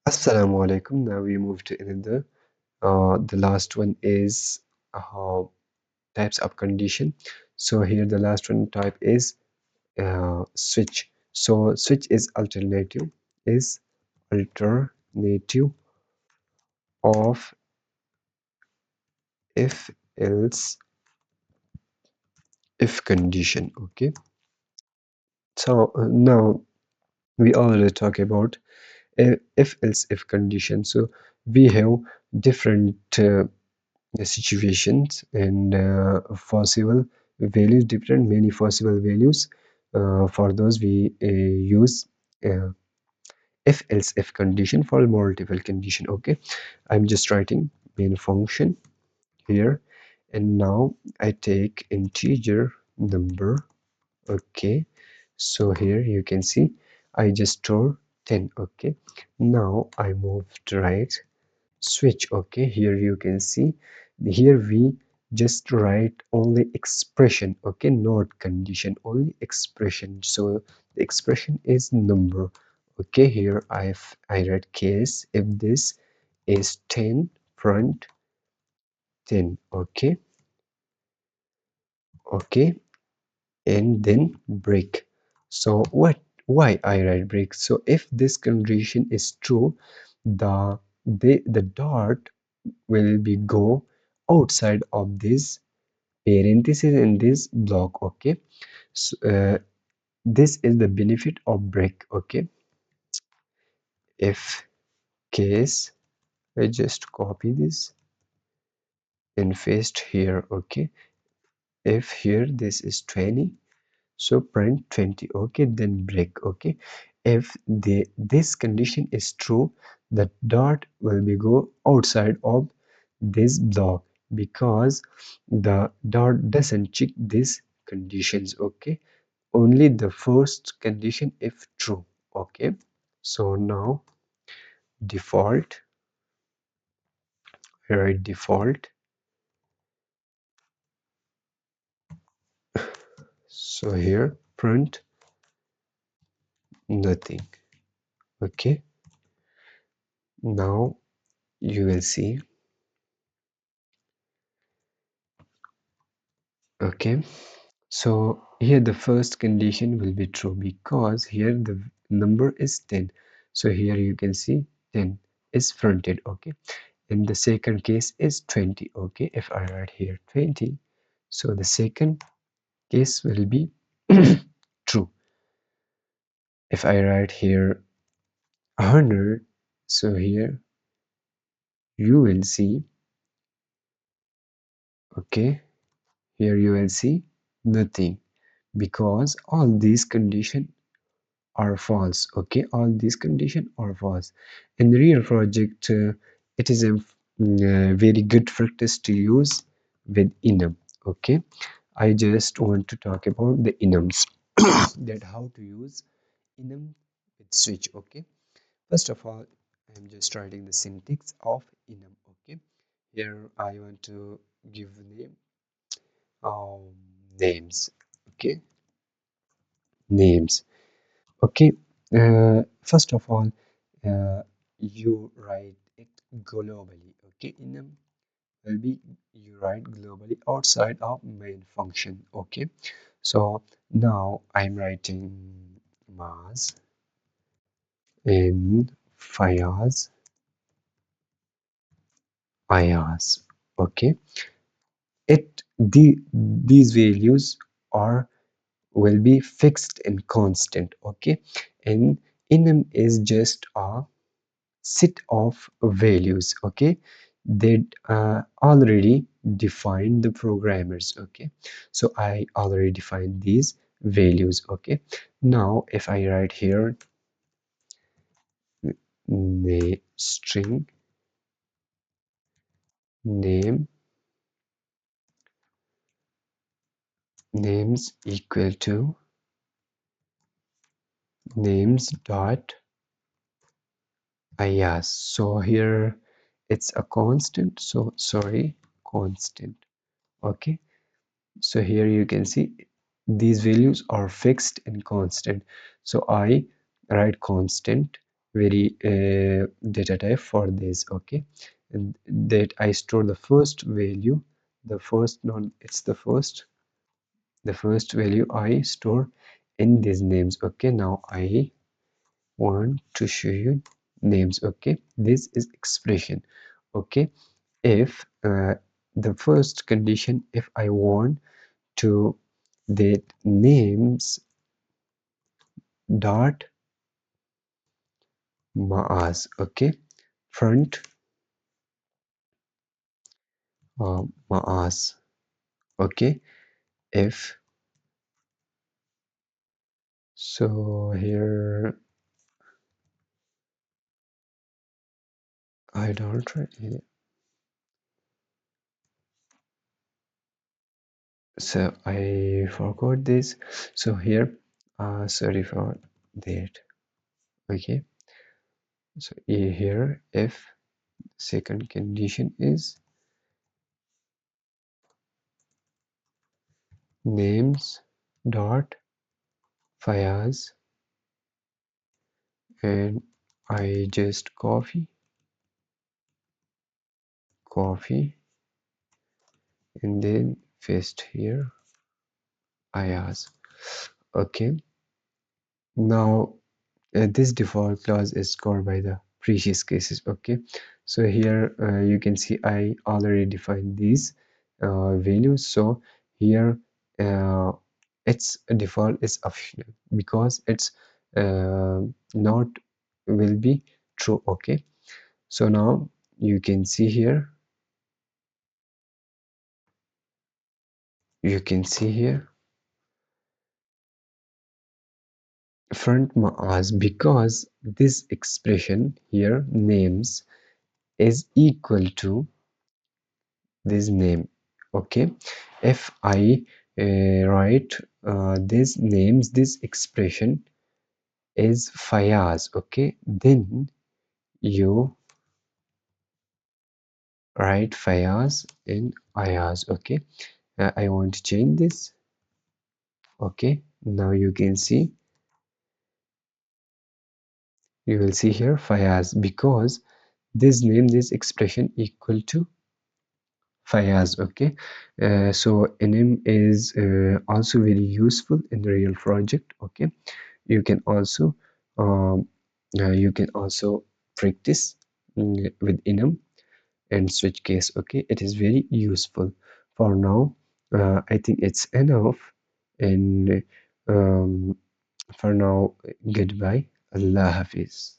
Assalamu alaikum. Now we move to another. The last one is uh, types of condition. So here the last one type is switch. So switch is alternative of if else if condition. Okay. So now we already talk about if else if condition. So we have different situations and possible values, different many possible values. For those we use uh, if else if condition for multiple condition. Okay, I'm just writing main function here, and now I take integer number. Okay, so here you can see I just store 10. Okay, now I move to right switch. Okay, here you can see here we just write only expression. Okay, not condition, only expression. So the expression is number. Okay, here I write case if this is 10 front 10. Okay, okay, and then break. So why I write break? So if this condition is true, the dot will be go outside of this parenthesis in this block. Okay, so this is the benefit of break. Okay, if case I just copy this and paste here. Okay, if here this is 20, so print 20. Okay, then break. Okay, if this condition is true, the dot will be go outside of this block because the dot doesn't check these conditions. Okay, only the first condition if true. Okay, so now default, write default. So here print nothing. Okay, now you will see. Okay, so here the first condition will be true because here the number is 10. So here you can see 10 is fronted. Okay, and the second case is 20. Okay, if I write here 20, so the second case will be true. If I write here 100, so here you will see. Okay, here you will see nothing because all these conditions are false. Okay, all these conditions are false. In the real project, it is a very good practice to use with enum. Okay, I just want to talk about the enums that how to use enum with switch. Okay, first of all, I'm just writing the syntax of enum. Okay, here I want to give name um, names. Okay, names. Okay, first of all, uh, you write it globally. Okay, enum will be you write globally outside of main function. Okay, so now I'm writing mass in Fayaz Ayaz. Okay, these values are will be fixed and constant. Okay, and enum is just a set of values. Okay, they already defined the programmers. Okay, so I already defined these values. Okay, now if I write here the string name names equal to names dot yes, so here it's a constant, so sorry, constant. Okay, so here you can see these values are fixed and constant, so I write constant very data type for this. Okay, and that I store the first value, the first non it's the first value I store in these names. Okay, now I want to show you names. Okay, this is expression. Okay, if the first condition, if I want to that names dot maas. Okay, front maas. Okay, if so here I don't really, so I forgot this. So here sorry for that. Okay, so here if second condition is names dot Fayaz, and I just copy and then paste here Ayaz. Okay, now this default clause is called by the previous cases. Okay, so here you can see I already defined these values. So here uh, its default is optional because it's not will be true. Okay, so now you can see here, you can see here front maas, because this expression here names is equal to this name. Okay, if I write this names, this expression is Fayaz. Okay, then you write Fayaz in Ayaz. Okay, I want to change this. Okay, now you can see, you will see here Fayaz, because this name, this expression equal to Fayaz. Okay, so name is also very useful in the real project. Okay, you can also um, you can also practice with enum and switch case. Okay, it is very useful. For now I think it's enough, and for now, goodbye, Allah Hafiz.